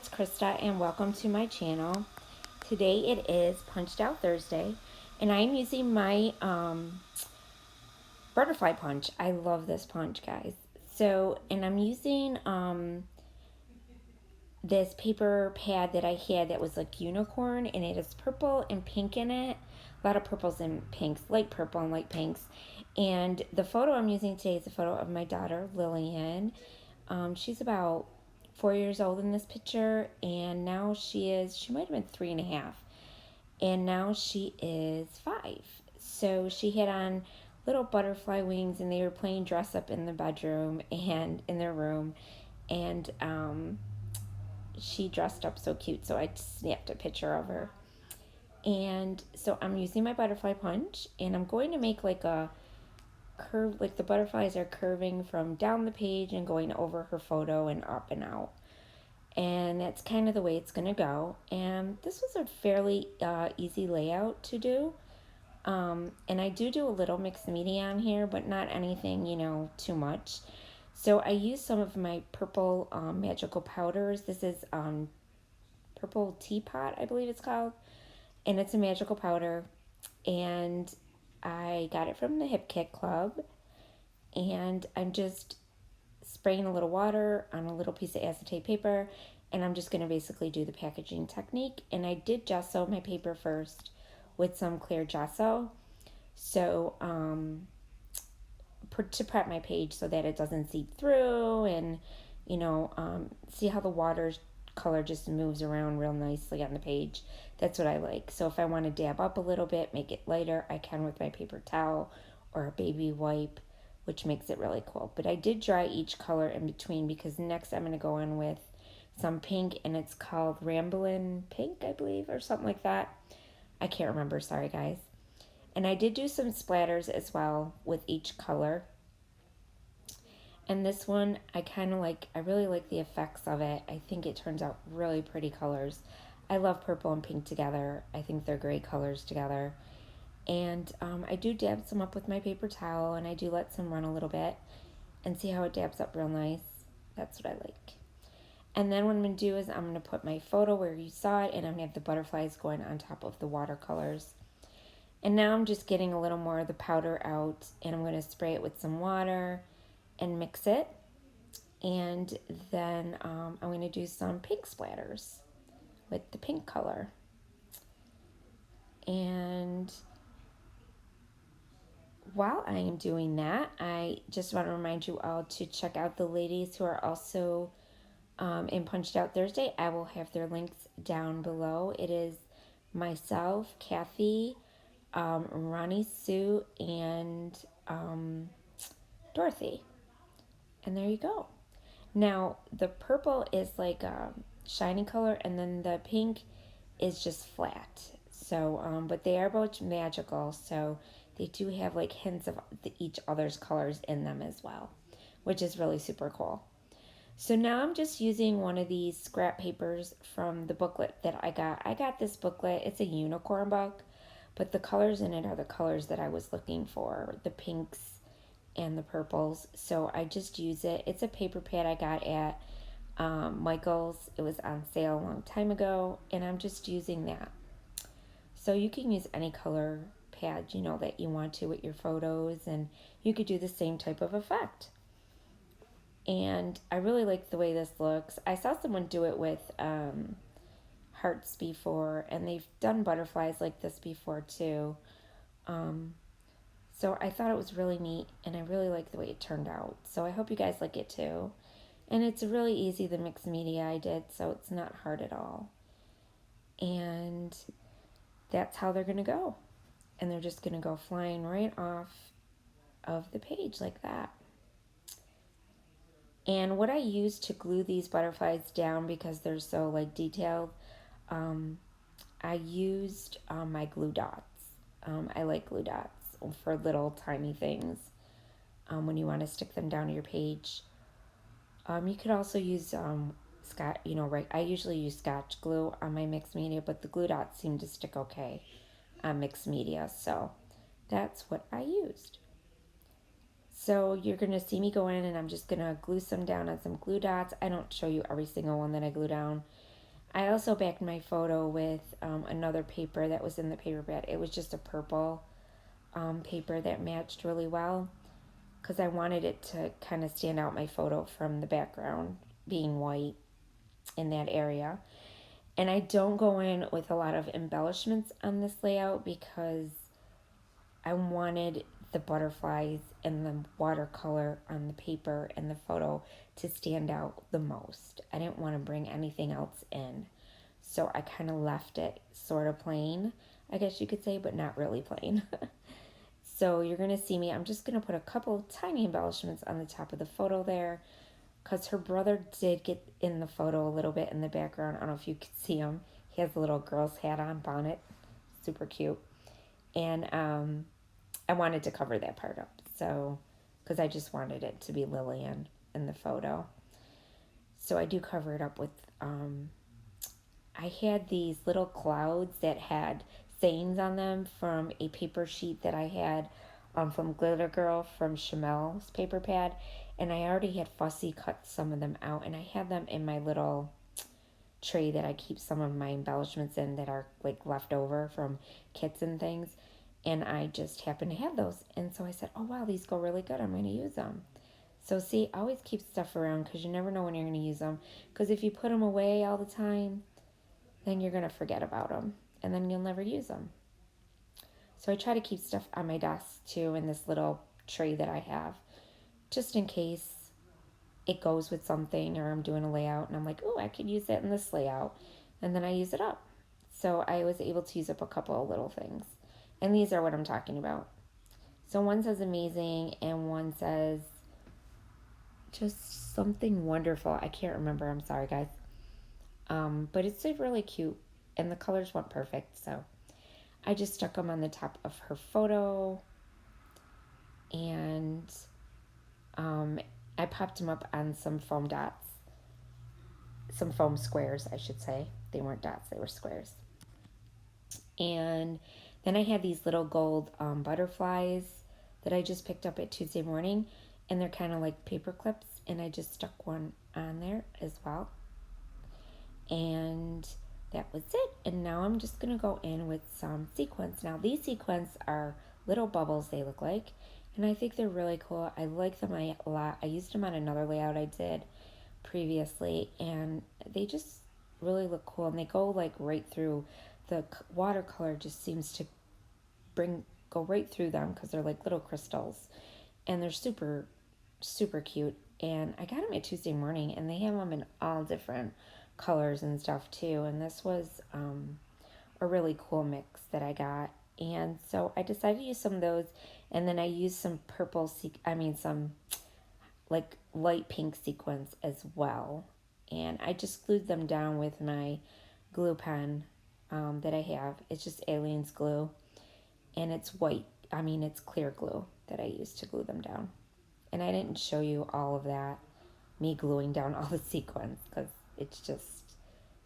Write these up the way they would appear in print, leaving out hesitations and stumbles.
it's Krista and welcome to my channel. Today it is Punched Out Thursday and I'm using my butterfly punch. I love this punch, guys. And I'm using this paper pad that I had that was like unicorn, and it is purple and pink in it. A lot of purples and pinks, light purple and light pinks. And the photo I'm using today is a photo of my daughter, Lillian. She's about 4 years old in this picture, and now she might have been 3.5, and now she is 5. So she had on little butterfly wings, and they were playing dress up in the bedroom and in their room, and she dressed up so cute, so I snapped a picture of her. And so I'm using my butterfly punch, and I'm going to make like a curve, like the butterflies are curving from down the page and going over her photo and up and out. And that's kind of the way it's going to go. And this was a fairly easy layout to do. And I do a little mixed media on here, but not anything, too much. So I used some of my purple magical powders. This is Purple Teapot, I believe it's called. And it's a magical powder. And I got it from the Hip Kit Club. And I'm just spraying a little water on a little piece of acetate paper, and I'm just going to basically do the packaging technique. And I did gesso my paper first with some clear gesso, so to prep my page so that it doesn't seep through, and see how the water color just moves around real nicely on the page. That's what I like. So if I want to dab up a little bit, make it lighter, I can with my paper towel or a baby wipe, which makes it really cool. But I did dry each color in between, because next I'm going to go in with some pink, and it's called Ramblin' Pink, I believe, or something like that. I can't remember, sorry guys. And I did do some splatters as well with each color. And this one, I really like the effects of it. I think it turns out really pretty colors. I love purple and pink together. I think they're great colors together. And I do dab some up with my paper towel, and I do let some run a little bit and see how it dabs up real nice. That's what I like. And then what I'm going to do is I'm going to put my photo where you saw it, and I'm going to have the butterflies going on top of the watercolors. And now I'm just getting a little more of the powder out, and I'm going to spray it with some water and mix it. And then I'm going to do some pink splatters with the pink color. And while I am doing that, I just want to remind you all to check out the ladies who are also in Punched Out Thursday. I will have their links down below. It is myself, Kathy, Ronnie Sue, and Dorothy. And there you go. Now, the purple is like a shiny color, and then the pink is just flat. So, but they are both magical, so they do have like hints of each other's colors in them as well, which is really super cool. So now I'm just using one of these scrap papers from the booklet that I got. I got this booklet. It's a unicorn book, but the colors in it are the colors that I was looking for, the pinks and the purples. So I just use it. It's a paper pad I got at Michael's. It was on sale a long time ago, and I'm just using that. So you can use any color pad, that you want to with your photos, and you could do the same type of effect. And I really like the way this looks. I saw someone do it with hearts before, and they've done butterflies like this before too. So I thought it was really neat, and I really like the way it turned out. So I hope you guys like it too. And it's really easy, the mixed media I did, so it's not hard at all. And that's how they're going to go. And they're just going to go flying right off of the page like that. And what I use to glue these butterflies down, because they're so like detailed, I used my glue dots. I like glue dots for little tiny things when you want to stick them down to your page. You could also use I usually use Scotch glue on my mixed media, but the glue dots seem to stick okay on mixed media, so that's what I used. So you're going to see me go in, and I'm just going to glue some down on some glue dots. I don't show you every single one that I glue down, I also backed my photo with another paper that was in the paper pad. It was just a purple paper that matched really well because I wanted it to kind of stand out my photo from the background being white in that area. And I don't go in with a lot of embellishments on this layout because I wanted the butterflies and the watercolor on the paper and the photo to stand out the most. I didn't want to bring anything else in. So I kind of left it sort of plain, I guess you could say, but not really plain. So you're going to see me. I'm just going to put a couple tiny embellishments on the top of the photo there because her brother did get in the photo a little bit in the background. I don't know if you can see him. He has a little girl's hat on, bonnet. Super cute. And I wanted to cover that part up. So, because I just wanted it to be Lillian in the photo. So I do cover it up with, I had these little clouds that had sayings on them from a paper sheet that I had from Glitter Girl from Chamel's paper pad. And I already had fussy cut some of them out. And I had them in my little tray that I keep some of my embellishments in that are like left over from kits and things. And I just happened to have those. And so I said, oh wow, these go really good. I'm going to use them. So see, always keep stuff around because you never know when you're going to use them. Because if you put them away all the time, then you're going to forget about them. And then you'll never use them. So I try to keep stuff on my desk too in this little tray that I have. Just in case it goes with something or I'm doing a layout and I'm like, oh, I could use that in this layout. And then I use it up. So I was able to use up a couple of little things. And these are what I'm talking about. So one says amazing and one says just something wonderful. I can't remember. I'm sorry, guys. But it's really cute. And the colors went perfect. So I just stuck them on the top of her photo. And I popped them up on some foam dots. Some foam squares, I should say. They weren't dots, they were squares. And then I had these little gold butterflies that I just picked up at Tuesday morning. And they're kind of like paper clips. And I just stuck one on there as well. And that was it. And now I'm just going to go in with some sequins. Now these sequins are little bubbles, they look like. And I think they're really cool. I like them a lot. I used them on another layout I did previously. And they just really look cool. And they go like right through. The watercolor just seems to go right through them because they're like little crystals. And they're super, super cute. And I got them at Tuesday morning. And they have them in all different colors and stuff too. And this was a really cool mix that I got. And so I decided to use some of those. And then I used some some like light pink sequins as well. And I just glued them down with my glue pen that I have. It's just Aliens glue. And it's white. It's clear glue that I use to glue them down. And I didn't show you all of that, me gluing down all the sequins, because it's just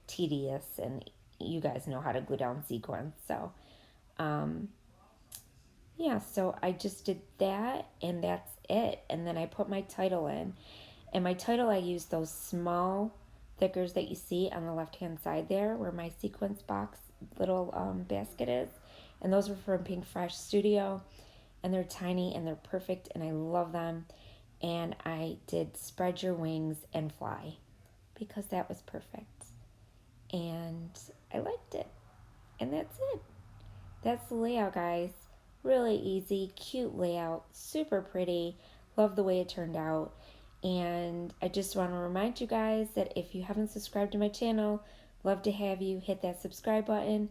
tedious and you guys know how to glue down sequins. So, yeah, so I just did that and that's it. And then I put my title in. And my title, I used those small thickers that you see on the left-hand side there where my sequence box little basket is. And those were from Pink Fresh Studio. And they're tiny and they're perfect and I love them. And I did Spread Your Wings and Fly because that was perfect. And I liked it. And that's it. That's the layout, guys. Really easy, cute layout, super pretty. Love the way it turned out. And I just want to remind you guys that if you haven't subscribed to my channel, love to have you hit that subscribe button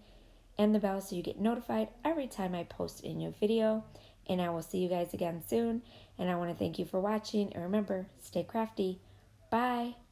and the bell so you get notified every time I post a new video. And I will see you guys again soon. And I want to thank you for watching. And remember, stay crafty. Bye.